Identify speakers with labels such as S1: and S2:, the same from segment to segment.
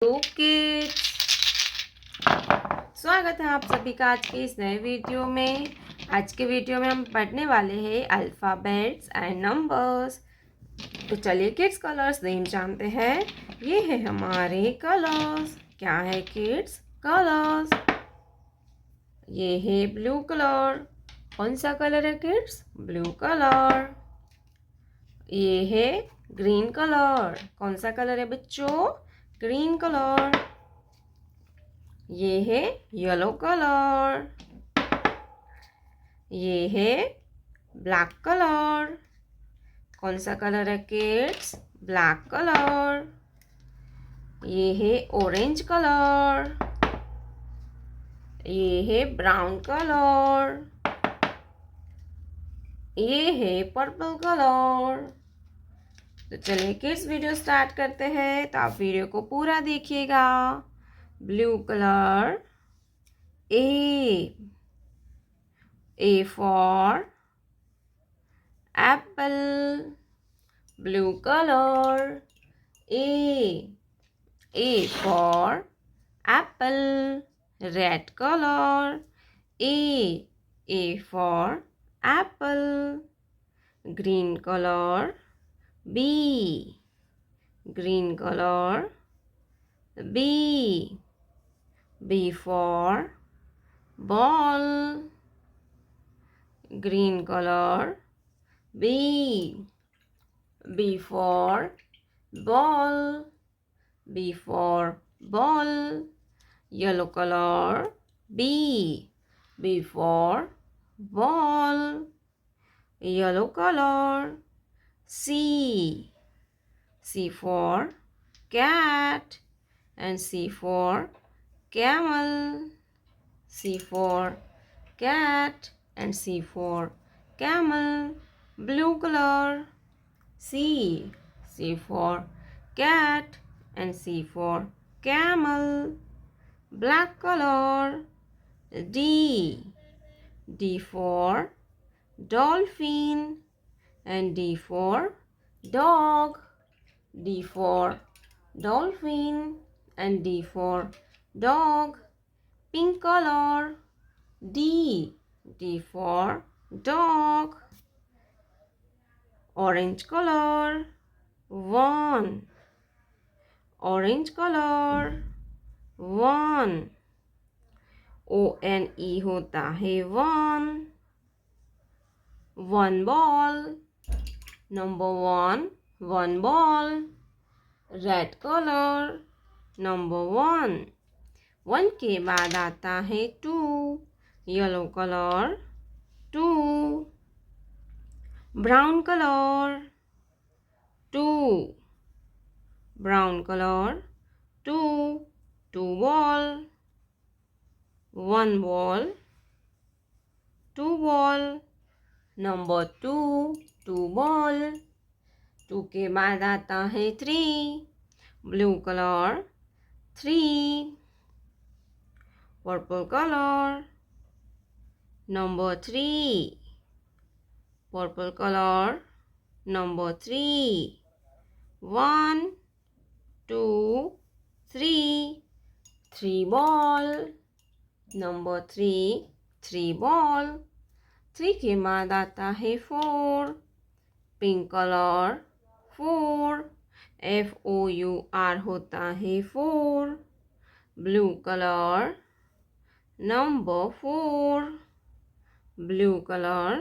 S1: Hello kids, स्वागत है आप सभी का आज के इस नए वीडियो में। आज के वीडियो में हम पढ़ने वाले हैं अल्फ़ाबेट्स एंड नंबर्स। तो चलिए किड्स कलर्स नेम जानते हैं। ये है हमारे कलर्स। क्या है किड्स? कलर्स। ये है ब्लू कलर। कौन सा कलर है किड्स? Blue colour. ये है ग्रीन कलर। कौन सा कलर है बच्चों? Green colour. ये है येलो कलर। ये है ब्लैक कलर। कौन सा कलर है किड्स? Black colour. ये है ऑरेंज कलर। ये है ब्राउन कलर। ये है पर्पल कलर। तो चलिए किड्स वीडियो स्टार्ट करते हैं। तो आप वीडियो को पूरा देखिएगा। Blue colour. A for apple. Blue color. A for apple. Red color. A for apple. Green color. B. Green color. B for ball. Green color. B for ball. B for ball. Yellow color. B for ball. Yellow color. C for cat and C for camel. C for cat and C for camel. Blue color. C for cat and C for camel. Black color. D for dolphin and D for dog. D for dolphin and D for dog. Pink color. D for dog. Orange color. One. Orange color. One. ONE होता है one. One ball. Number one. One ball. Red color. Number one. One के बाद आता है two. Yellow colour. Two. Brown colour. Two. Brown colour. Two. Two ball. One ball. Two ball. Number two. Two ball. Two के बाद आता है three. Blue colour. Three. Purple color. Number three. Purple color. Number three. One, two, three. Three ball. Number three. Three ball. Three के बाद आता है four. Pink colour. Four. FOUR होता है four. Blue colour. Number four. Blue color.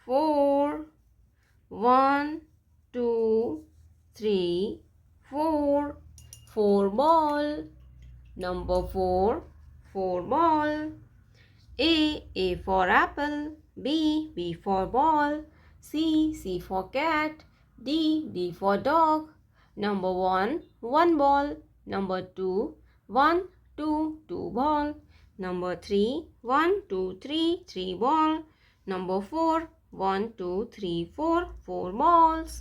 S1: Four. One, two, three, four. Four ball. Number four. Four ball. A for apple. B for ball. C for cat. D for dog. Number one. One ball. Number two. One, two, two ball. Number three. One, two, three, three ball. Number four. One, two, three, four, four balls.